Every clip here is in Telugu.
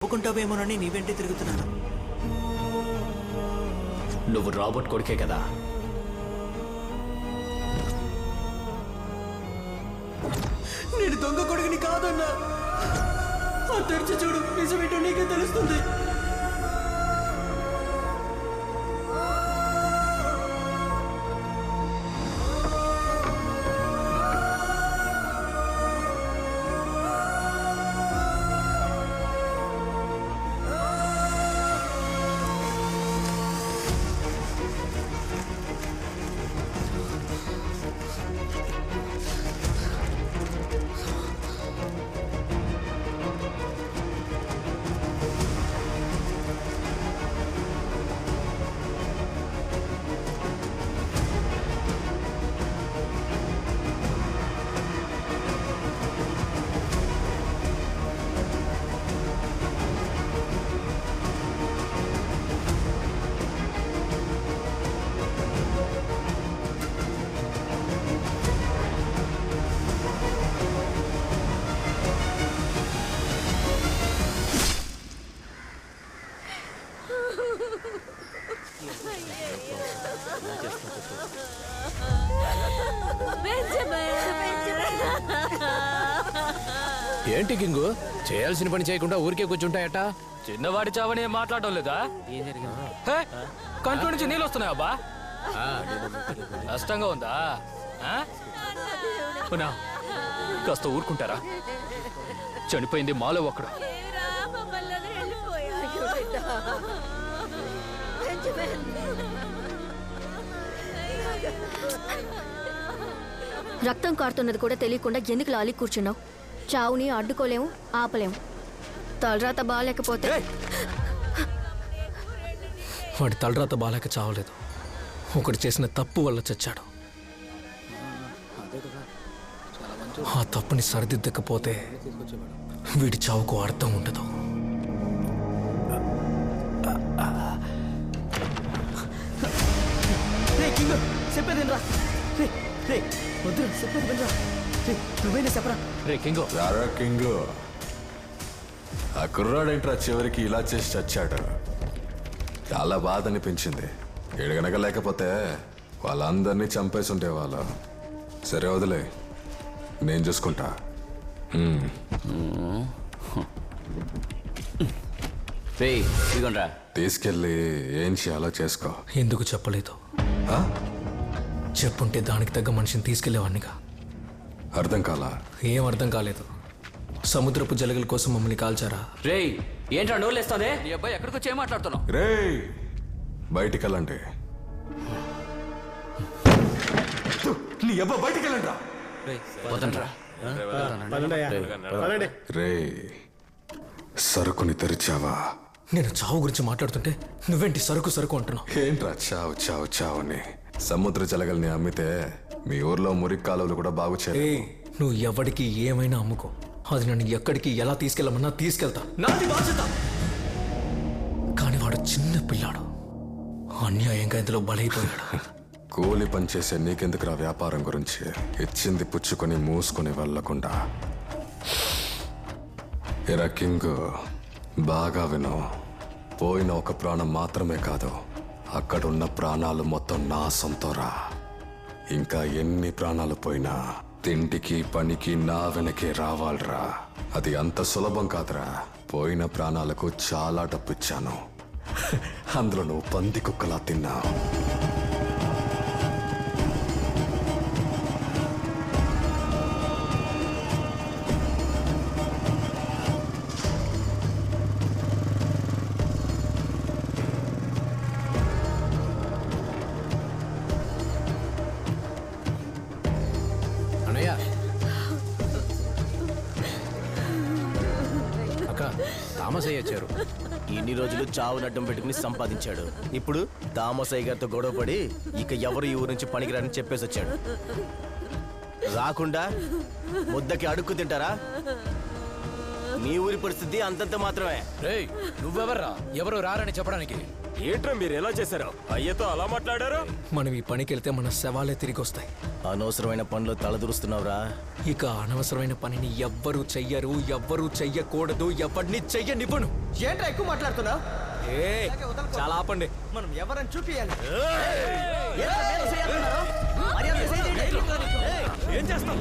ఒప్పుకుంటావేమోనని నీ వెంటే తిరుగుతున్నాను. నువ్వు రాబర్ట్ కొడుకే కదా? నేను దొంగ కొడుకుని కాదన్నా. తెరిచి చూడు, నిజమేంటో నీకే తెలుస్తుంది. ఏంటి కింగు, చేయాల్సిన పని చేయకుండా ఊరికే కూర్చుంటాయట? చిన్నవాడి చావని ఏం మాట్లాడడం లేదా? ఏం జరిగింది? కంట్లో నుంచి నీళ్ళు వస్తున్నాయా అబ్బా? కష్టంగా ఉందా? కాస్త ఊరుకుంటారా? చనిపోయింది మాలో ఒకడు. రక్తం కారుతున్నది కూడా తెలియకుండా ఎందుకు లాలి కూర్చున్నావు? చావుని అడ్డుకోలేము, ఆపలేము. తలరాత బాగాలేకపోతే వాడి తలరాత బాలేక చావలేదు, ఒకటి చేసిన తప్పు వల్ల చచ్చాడు. ఆ తప్పుని సరిదిద్దకపోతే వీడి చావుకు అర్థం ఉండదు. చెప్పేదేనరా? వద్దు, చెప్పేది వినరా? నువ్వేనా చెప్పరా? రే కింగు, రారా కింగు, ఆ కుర్రాడేంట్రా చివరికి ఇలా చేసి చచ్చాడు. చాలా బాధ అనిపించింది. ఎడగనక లేకపోతే వాళ్ళందరినీ చంపేసి ఉండేవాళ్ళు. సరే వదిలే, నేను చూసుకుంటా. తీసుకెళ్ళి ఏం చేయాలో చేసుకో. ఎందుకు చెప్పలేదు? చెప్పుంటే దానికి తగ్గ మనిషిని తీసుకెళ్లేవాడినిగా. అర్థం కాలా? ఏం అర్థం కాలేదు. సముద్రపు జలగల కోసం మమ్మల్ని కాల్చారా? రేయ్, ఏంట్రా నోళ్ళేస్తాదే? నీ అబ్బాయి ఎక్కడికి వచ్చి ఏం మాట్లాడుతున్నావు? రేయ్, బయటికి వెళ్ళండి. నీ అబ్బాయి బయటికి వెళ్ళండి. రే, సరుకుని తెరిచావా? నేను చావు గురించి మాట్లాడుతుంటే నువ్వేంటి సరుకు సరుకు అంటున్నావు? ఏంట్రా చావు చావు చావుని? సముద్ర జలగల్ని అమ్మితే మీ ఊర్లో మురికి కాలువలు కూడా బాగు చేయాలి. నువ్వు ఎవరికి ఏమైనా అమ్ముకో, అది నన్ను ఎక్కడికి ఎలా తీసుకెళ్ళమన్నా తీసుకెళ్తా, నాది బాధ్యత. కానీ వాడు చిన్న పిల్లాడు, అన్యాయంగా ఇందులో బలైపోయాడు. కూలి పనిచేసే నీకెందుకురా వ్యాపారం గురించి? ఇచ్చింది పుచ్చుకొని మూసుకొని వెళ్ళకుండా. ఎరా కింగు, బాగా విను. పోయిన ఒక ప్రాణం మాత్రమే కాదు, అక్కడున్న ప్రాణాలు మొత్తం నా సొంతరా. ఇంకా ఎన్ని ప్రాణాలు పోయినా తిండికి పనికి నా వెనకే రావాలరా. అది అంత సులభం కాదురా. పోయిన ప్రాణాలకు చాలా డబ్బిచ్చాను, అందులో నువ్వు పంది కుక్కలా తిన్నావు. తామసయ్య వచ్చారు. ఇన్ని రోజులు చావు నడ్డం పెట్టుకుని సంపాదించాడు. ఇప్పుడు తామసయ్య గారితో గొడవపడి ఇక ఎవరు ఈ ఊరు నుంచి పనికిరాని చెప్పేసి వచ్చాడు. రాకుండా ముద్దకి అడుక్కు తింటారా? మీ ఊరి పరిస్థితి అంతంత మాత్రమే. రేయ్, నువ్వెవర్రా ఎవరు రారని చెప్పడానికి? ఏంట్రా మీరు ఎలా చేశారు? అయ్యతో అలా మాట్లాడారు? మనం ఈ పనికి వెళ్తే మన శవాలే తిరిగి వస్తాయి. అనవసరమైన పనులు తలదూరుస్తున్నావురా. ఇక అనవసరమైన పనిని ఎవ్వరూ చెయ్యరు, ఎవ్వరూ చెయ్యకూడదు, ఎవరిని చెయ్యనివ్వను. ఏంట్రా ఎక్కువ మాట్లాడుతున్నావు? చాలా ఆపండి. మనం ఎవరని చూపియాలి. ఏం చేస్తాం?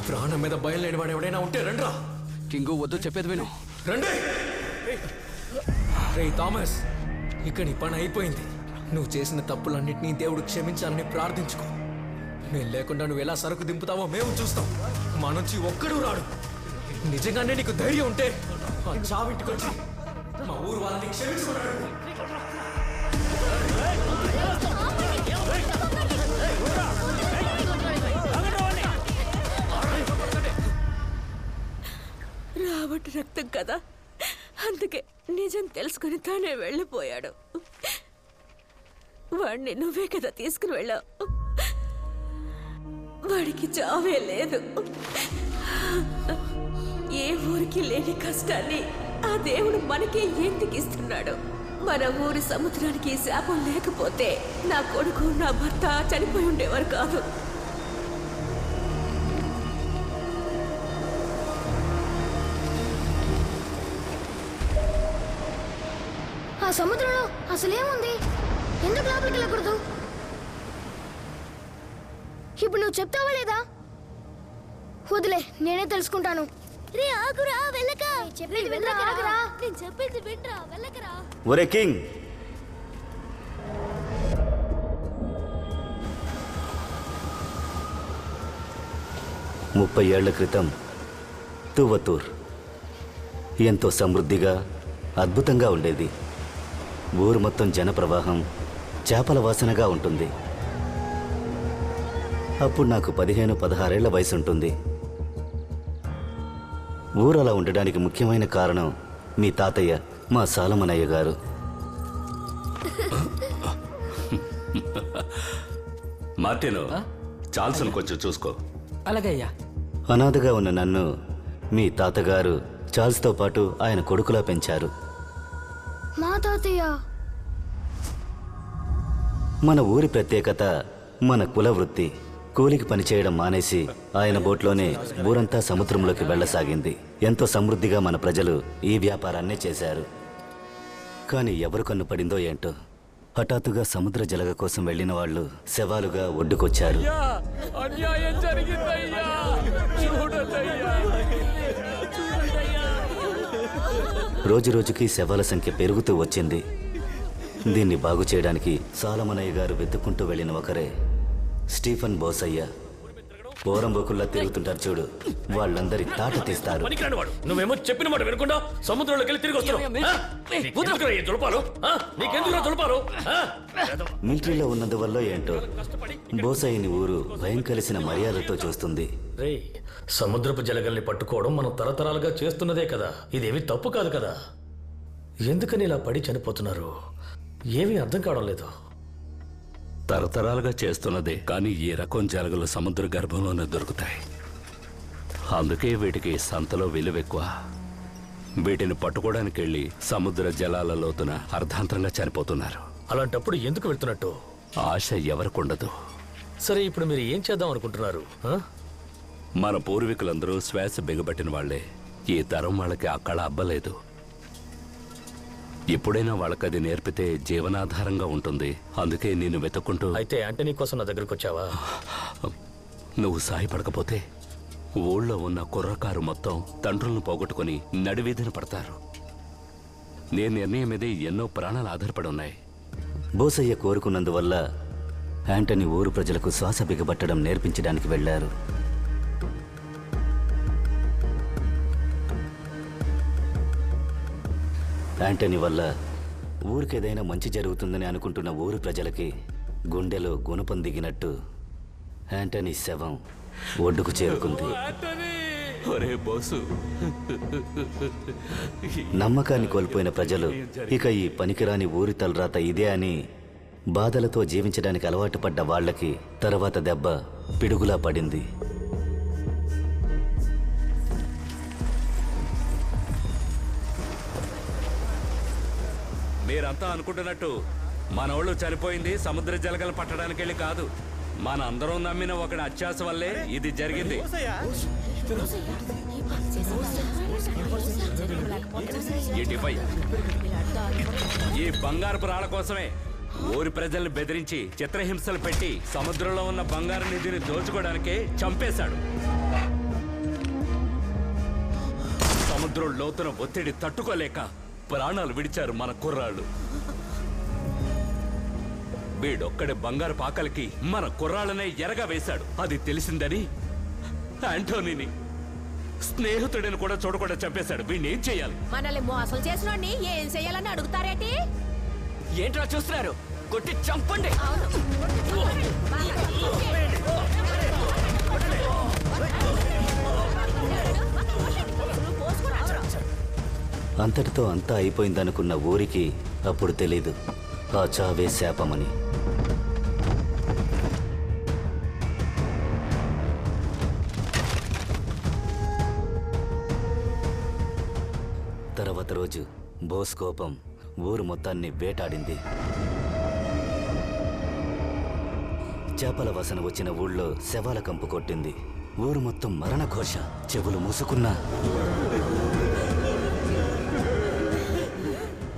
ప్రాణం మీద భయం లేని వాడు ఎవడైనా ఉంటే రండ్రా. కింగు వద్దు, చెప్పేది విను. రండి. రే థామస్, ఇక నీ పని అయిపోయింది. నువ్వు చేసిన తప్పులన్నింటినీ దేవుడు క్షమించాలని ప్రార్థించుకో. నేను లేకుండా నువ్వు ఎలా సరుకు దింపుతావో మేము చూస్తాం. మా నుంచి ఒక్కడూ రాడు. నిజంగానే నీకు ధైర్యం ఉంటే ఆ చావింటికి వచ్చి మా ఊరు వాళ్ళని క్షమించుకున్నాడు. రాబట్టి రక్తం కదా, అందుకే నిజం తెలుసుకుని తానే వెళ్ళిపోయాడు. వాడిని నువ్వే కదా తీసుకుని వెళ్ళావు. వాడికి చావే లేదు. ఏ ఊరికి లేని కష్టాన్ని ఆ దేవుడు మనకే ఎందుకు ఇస్తున్నాడు? మన ఊరి సముద్రానికి శాపం లేకపోతే నా కొడుకు నా భర్త చనిపోయి ఉండేవారు కాదు. ఆ సముద్రంలో అసలేముంది? ఎందుకు లోపలికి వెళ్ళకూడదు? ఇప్పుడు నువ్వు చెప్తావా లేదా? వదిలే, నేనే తెలుసుకుంటాను. రే ఆగురా, వెళ్ళక. చెప్పేది వినరా, ఆగురా. నేను చెప్పేది వినరా, వెళ్ళకరా. ఒరే కింగ్, ముప్పై ఏళ్ల క్రితం తువతూర్ ఎంతో సమృద్ధిగా అద్భుతంగా ఉండేది. ఊరు మొత్తం జనప్రవాహం, చేపల వాసనగా ఉంటుంది. అప్పుడు నాకు 15-16 ఏళ్ల వయసు ఉంటుంది. ఊరు అలా ఉండడానికి ముఖ్యమైన కారణం మీ తాతయ్య, మా సాలమనయ్య గారు. మార్టిను, చాల్సన్ కొంచెం చూసుకో. అలాగే అయ్యా. అనాథగా ఉన్న నన్ను మీ తాతగారు చార్ల్స్తో పాటు ఆయన కొడుకులా పెంచారు. మా తాతయ్య. మన ఊరి ప్రత్యేకత మన కుల వృత్తి. కూలికి పనిచేయడం మానేసి ఆయన బోట్లోనే ఊరంతా సముద్రంలోకి వెళ్ళసాగింది. ఎంతో సమృద్ధిగా మన ప్రజలు ఈ వ్యాపారాన్నే చేశారు. కానీ ఎవరు కన్ను పడిందో ఏంటో, హఠాత్తుగా సముద్ర జలగ కోసం వెళ్ళిన వాళ్ళు శవాలుగా ఒడ్డుకొచ్చారు. అన్యాయం జరిగిందయ్యా, చూడండయ్యా. రోజురోజుకి శవాల సంఖ్య పెరుగుతూ వచ్చింది. దీన్ని బాగు చేయడానికి సాలమనయ్య గారు వెతుక్కుంటూ వెళ్ళిన ఒకరే స్టీఫెన్ బోసయ్య. పోరంబోకుల్లా తిరుగుతుంటారు చూడు, వాళ్ళందరి తాట తీస్తారు. నువ్వేమో చెప్పిన మాట వినకుండా సముద్రంలోకి వెళ్ళి తిరిగి వస్తున్నావు. మిలిటరీలో ఉన్నందువల్ల ఏంటో బోసయ్యని ఊరు భయం కలిసిన మర్యాదతో చూస్తుంది. రే, సముద్రపు జలగల్ని పట్టుకోవడం మనం తరతరాలుగా చేస్తున్నదే కదా. ఇదేమి తప్పు కాదు కదా. ఎందుకని ఇలా పడి చనిపోతున్నారు? ఏమీ అర్థం కావడం లేదు. తరతరాలుగా చేస్తున్నదే, కానీ ఈ రకం జలగలు సముద్ర గర్భంలోనే దొరుకుతాయి. అందుకే వీటికి సంతలో విలువ ఎక్కువ. వీటిని పట్టుకోవడానికి వెళ్ళి సముద్ర జలాల లోతున అర్ధాంతరంగా చనిపోతున్నారు. అలాంటప్పుడు ఎందుకు వెళ్తున్నట్టు? ఆశ ఎవరికుండదు. సరే, ఇప్పుడు మీరు ఏం చేద్దాం అనుకుంటున్నారు? మన పూర్వీకులందరూ శ్వాస బిగబట్టిన వాళ్లే. ఈ తరం వాళ్ళకి ఆ కళ అబ్బలేదు. ఎప్పుడైనా వాళ్ళకది నేర్పితే జీవనాధారంగా ఉంటుంది. అందుకే నేను వెతుక్కుంటూ. అయితే యాంటనీ కోసం నా దగ్గరకు వచ్చావా? నువ్వు సాయపడకపోతే ఊళ్ళో ఉన్న కుర్రకారు మొత్తం తండ్రులను పోగొట్టుకుని నడివీధిన పడతారు. నేను నిర్ణయం మీద ఎన్నో ప్రాణాలు ఆధారపడి ఉన్నాయి. బోసయ్య కోరుకున్నందువల్ల యాంటనీ ఊరు ప్రజలకు శ్వాస బిగబట్టడం నేర్పించడానికి వెళ్లారు. యాంటనీ వల్ల ఊరికేదైనా మంచి జరుగుతుందని అనుకుంటున్న ఊరు ప్రజలకి గుండెలో గుణపం దిగినట్టు యాంటనీ శవం ఒడ్డుకు చేరుకుంది. ఒరే బోసు, నమ్మకాన్ని కోల్పోయిన ప్రజలు ఇక ఈ పనికిరాని ఊరి తలరాత ఇదే అని బాధలతో జీవించడానికి అలవాటు పడ్డ వాళ్లకి తర్వాత దెబ్బ పిడుగులా పడింది. మీరంతా అనుకుంటున్నట్టు మనోళ్ళు చనిపోయింది సముద్ర జలగలు పట్టడానికి వెళ్ళి కాదు. మన అందరం నమ్మిన ఒకటి అత్యాస వల్లే ఇది జరిగింది. ఈ బంగారపు రాళ్ళ కోసమే ఊరి ప్రజల్ని బెదిరించి చిత్రహింసలు పెట్టి సముద్రంలో ఉన్న బంగారు నిధిని దోచుకోవడానికే చంపేశాడు. సముద్రం లోతున ఒత్తిడి తట్టుకోలేక ప్రాణాలు విడిచారు మన కుర్రాళ్ళు. వీడొక్కడే బంగారు పాకలకి మన కుర్రాళ్ళనే ఎరగా వేశాడు. అది తెలిసిందని యాంటోనీని స్నేహితుడిని కూడా చూడకుండా చంపేశాడు. వీడిని ఏం చేయాలి? మనల్ని మోసం చేసినోడిని ఏం చేయాలని అడుగుతారేటి? ఏంట్రా చూస్తున్నారు? కొట్టి చంపండి. అంతటితో అంతా అయిపోయిందనుకున్న ఊరికి అప్పుడు తెలీదు ఆ చావే శాపమని. తర్వాత రోజు బోస్ కోపం ఊరు మొత్తాన్ని వేటాడింది. చేపల వాసన వచ్చిన ఊళ్ళో శవాల కంపు కొట్టింది. ఊరు మొత్తం మరణ ఘోష. చెవులు మూసుకున్నా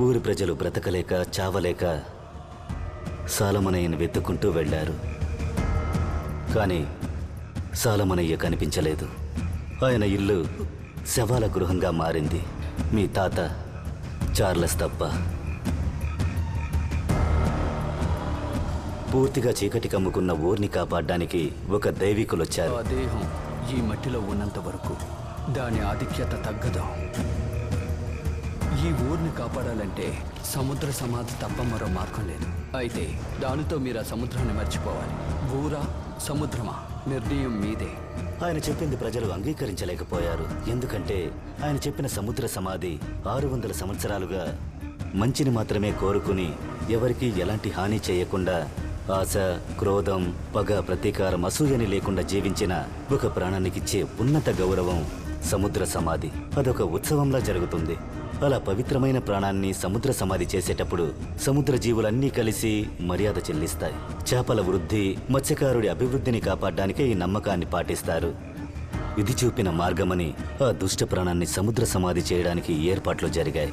ఊరి ప్రజలు బ్రతకలేక చావలేక సాలమనయ్యను వెతుక్కుంటూ వెళ్లారు. కానీ సాలమనయ్య కనిపించలేదు. ఆయన ఇల్లు శవాల గృహంగా మారింది. మీ తాత చార్లెస్ తప్ప. పూర్తిగా చీకటి కమ్ముకున్న ఊరిని కాపాడడానికి ఒక దైవికులొచ్చారు. ఆ దేహం ఈ మట్టిలో ఉన్నంత వరకు దాని ఆధిక్యత తగ్గదు. ఈ ఊరిని కాపాడాలంటే సముద్ర సమాధి తప్ప మరో మార్గం లేదు. అయితే దానితో మీరు ఆ సముద్రాన్ని మర్చిపోవాలి. ఊరా సముద్రమా నిర్ణయం మీదే. ఆయన చెప్పింది ప్రజలు అంగీకరించలేకపోయారు. ఎందుకంటే ఆయన చెప్పిన సముద్ర సమాధి 600 సంవత్సరాలుగా మంచిని మాత్రమే కోరుకుని ఎవరికీ ఎలాంటి హాని చేయకుండా ఆశ, క్రోధం, పగ, ప్రతీకారం, అసూయని లేకుండా జీవించిన ఒక ప్రాణానికిచ్చే ఉన్నత గౌరవం సముద్ర సమాధి. అదొక ఉత్సవంలా జరుగుతుంది. అలా పవిత్రమైన ప్రాణాన్ని సముద్ర సమాధి చేసేటప్పుడు సముద్ర జీవులన్నీ కలిసి మర్యాద చెల్లిస్తాయి. చేపల వృద్ధి, మత్స్యకారుడి అభివృద్ధిని కాపాడడానికే ఈ నమ్మకాన్ని పాటిస్తారు. ఇది చూపిన మార్గమని ఆ దుష్ట ప్రాణాన్ని సముద్ర సమాధి చేయడానికి ఏర్పాట్లు జరిగాయి.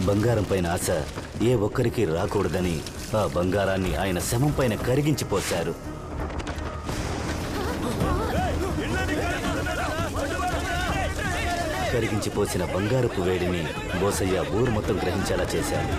బంగారం పైన ఆశ ఏ ఒక్కరికి రాకూడదని ఆ బంగారాన్ని ఆయన శవం పైన కరిగించిపోశారు. కరిగించిపోసిన బంగారపు వేడిని బోసయ్య ఊరు మొత్తం గ్రహించేలా చేశాడు.